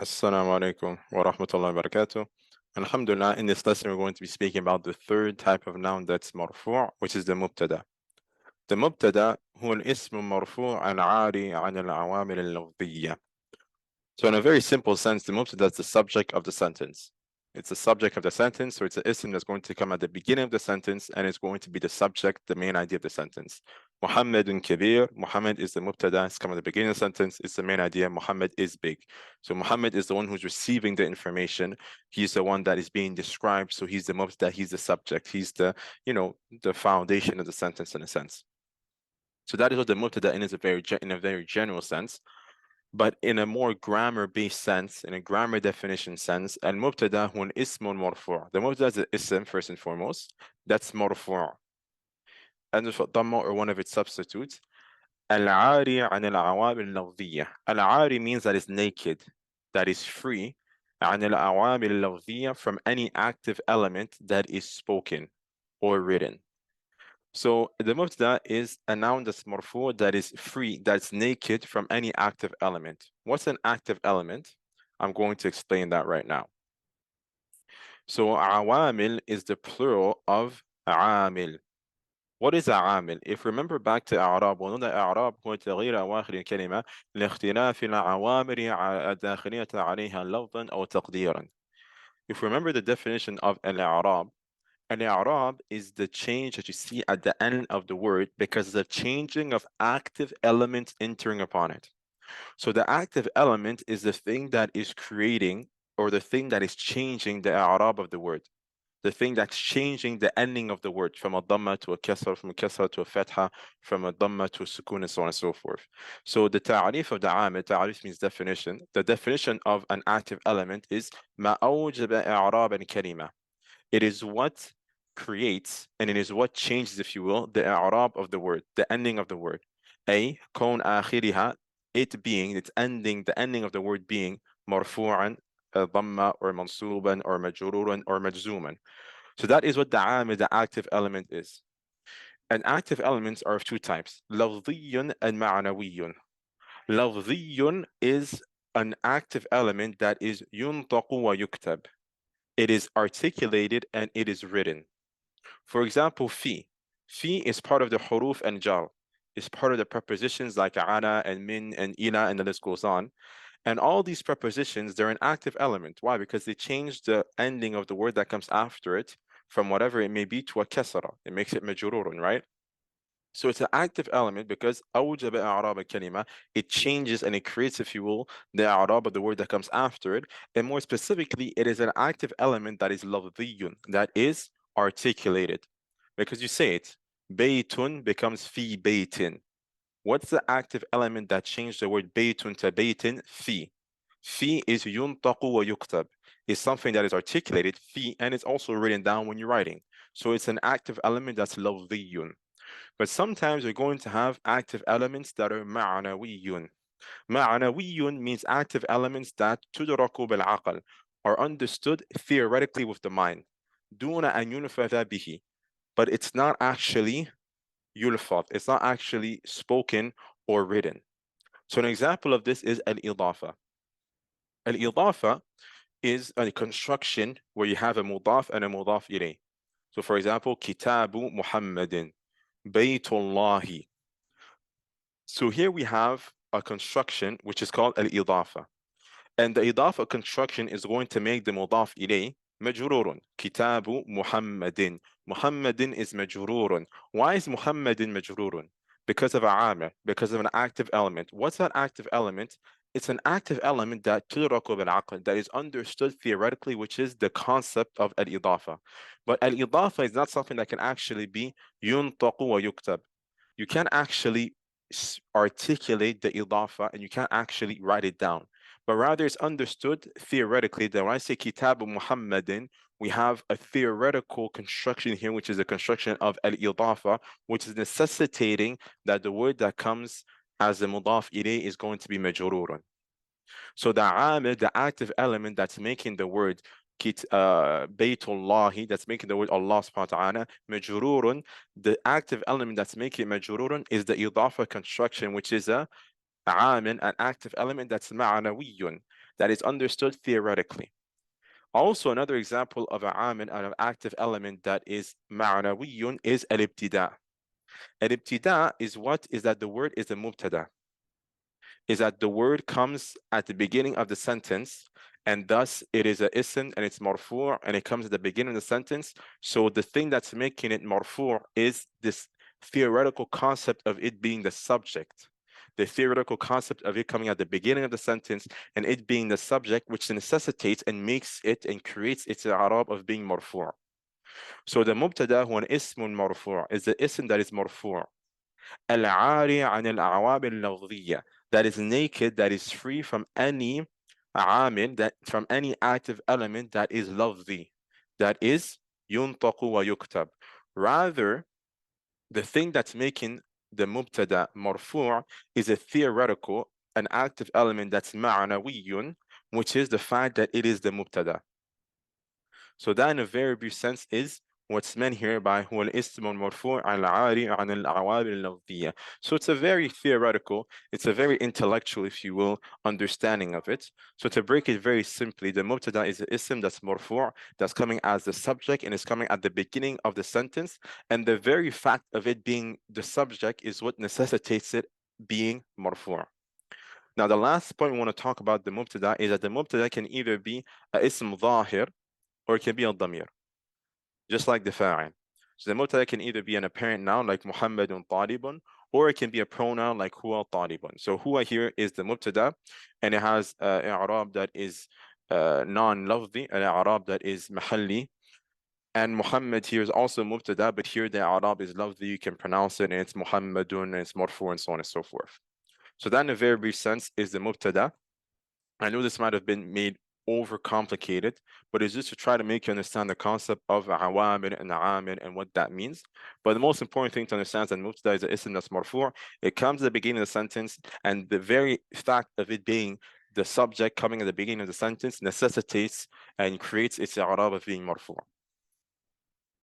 Assalamu alaikum wa rahmatullahi wa barakatuh. Alhamdulillah, in this lesson, we're going to be speaking about the third type of noun that's marfu', which is the mubtada. The mubtada هو الاسم المرفوع العاري عن العوامل اللفظية. So in a very simple sense, the mubtada is the subject of the sentence. It's the subject of the sentence, so it's an ism that's going to come at the beginning of the sentence, and it's going to be the subject, the main idea of the sentence. Muhammadun kabir, Muhammad is the mubtada, it's come at the beginning of the sentence, it's the main idea, Muhammad is big. So Muhammad is the one who's receiving the information, he's the one that is being described, so he's the mubtada, he's the subject, he's the, the foundation of the sentence in a sense. So that is what the mubtada is in a very general sense. But in a more grammar-based sense, in a grammar definition sense, المبتدا هو الاسم المرفوع. The mubtada is the ism first and foremost. That's مرفوع. And the dhamma or one of its substitutes. العاري عن العوامل اللفظية. العاري means that is naked, that is free. عن العوامل اللفظية from any active element that is spoken or written. So the mubtada is a noun that's marfu, that is free, that's naked from any active element. What's an active element? I'm going to explain that right now. So awamil is the plural of عامل. What is عامل? If you remember back to إعراب, we know that إعراب هو تغيير أواخر الكلمة لاختلاف العوامل الداخلية عليها لفظا أو تقديرا. If you remember the definition of الإعراب, Al-I'rab is the change that you see at the end of the word because of the changing of active elements entering upon it. So the active element is the thing that is creating or the thing that is changing the i'rab of the word. The thing that's changing the ending of the word from a dhamma to a kasra, from a kasra to a fatha, from a dhamma to a sukun, and so on and so forth. So the ta'rif of the amil, ta'rif means definition. The definition of an active element is ma awjaba i'rab al-kalima. It is what creates and it is what changes, if you will, the i'rab of the word, the ending of the word. A كون آخرها, it being, its ending, the ending of the word being مرفوعا, ضمة, or منصوبا, or مجرورا, or مجزوما. So that is what the عامل, the active element is. And active elements are of two types, لفظي and معنوي. لفظي is an active element that is ينطق ويكتب. It is articulated and it is written. For example, fi. Fi is part of the huruf and jar. It's part of the prepositions like ana and min and ila, and the list goes on. And all these prepositions, they're an active element. Why? Because they change the ending of the word that comes after it from whatever it may be to a kasra. It makes it majrurun, right? So it's an active element because أوجب إعراب الكلمة, it changes and it creates, if you will, the إعراب of the word that comes after it. And more specifically, it is an active element that is لفظي, that is articulated. Because you say it, بيت becomes في بيت. What's the active element that changed the word بيت to بيت? في. في is ينطق ويكتب. It's something that is articulated, في, and it's also written down when you're writing. So it's an active element that's لفظي. But sometimes we're going to have active elements that are معنوي. معنوي means active elements that تدرك بالعقل, are understood theoretically with the mind. دون أن ينفذ به. But it's not actually يلفظ. It's not actually spoken or written. So an example of this is al-idafa. Al-idafa is a construction where you have a mudaf and a mudaf ilayh. So for example, kitabu Muhammadin, baytullahi. So here we have a construction which is called al-idafa. And the idafa construction is going to make the mudaf ilayh majrurun. Kitabu Muhammadin. Muhammadin is majrurun. Why is Muhammadin majrurun? Because of a amir, because of an active element. What's that active element? It's an active element that tudraku bil-aql, that is understood theoretically, which is the concept of al-idafa. But al-idafa is not something that can actually be yuntaqu wa yuktab. You can't actually articulate the idafa and you can't actually write it down. But rather it's understood theoretically that when I say Kitab Muhammadin, we have a theoretical construction here, which is a construction of al-idafa, which is necessitating that the word that comes as a mudaf ilayh is going to be majrurun. So the amil, the active element that's making the word Baytullahi, that's making the word Allah subhanahu wa ta'ala majrurun, the active element that's making it majrurun is the idafa construction, which is a amil, an active element that's ma'nawiyun, that is understood theoretically. Also, another example of a عامل and an active element that is معنوي is الابتداء. الابتداء is what? Is that the word is a مبتدأ. Is that the word comes at the beginning of the sentence, and thus it is a ism and it's marfu' and it comes at the beginning of the sentence. So the thing that's making it marfu' is this theoretical concept of it being the subject, the theoretical concept of it coming at the beginning of the sentence and it being the subject, which necessitates and makes it and creates its i'rab of being marfu'. So the mubtada huwa ismun marfu' is the ism that is marfu'. العاري عن الأعواب اللفظية, that is naked, that is free from any عامل, that from any active element that is لفظي, that is ينطق ويكتب. Rather, the thing that's making the mubtada مرفوع is a theoretical, an active element that's معنوي, which is the fact that it is the mubtada. So that in a very brief sense is what's meant here by هو الاسم المرفوع العاري عن الأعواب اللفظية. So it's a very theoretical, it's a very intellectual, if you will, understanding of it. So to break it very simply, the mubtada is an ism that's مرفوع, that's coming as the subject and is coming at the beginning of the sentence. And the very fact of it being the subject is what necessitates it being مرفوع. Now, the last point we want to talk about the mubtada is that the mubtada can either be a ism ظاهر or it can be a ضمير, just like the fa'il. So the mubtada can either be an apparent noun like Muhammadun talibun, or it can be a pronoun like huwa talibun. So huwa here is the mubtada, and it has i'rab that is non-lafzi, an i'rab that is mahalli. And Muhammad here is also mubtada, but here the i'rab is lafzi, you can pronounce it, and it's Muhammadun, and it's marfu, and so on and so forth. So that in a very brief sense is the mubtada. I know this might have been made overcomplicated, but it's just to try to make you understand the concept of awamir and amir and what that means. But the most important thing to understand is that mubtada is an ism that's marfu'. It comes at the beginning of the sentence, and the very fact of it being the subject coming at the beginning of the sentence necessitates and creates its i'rab of being marfu'.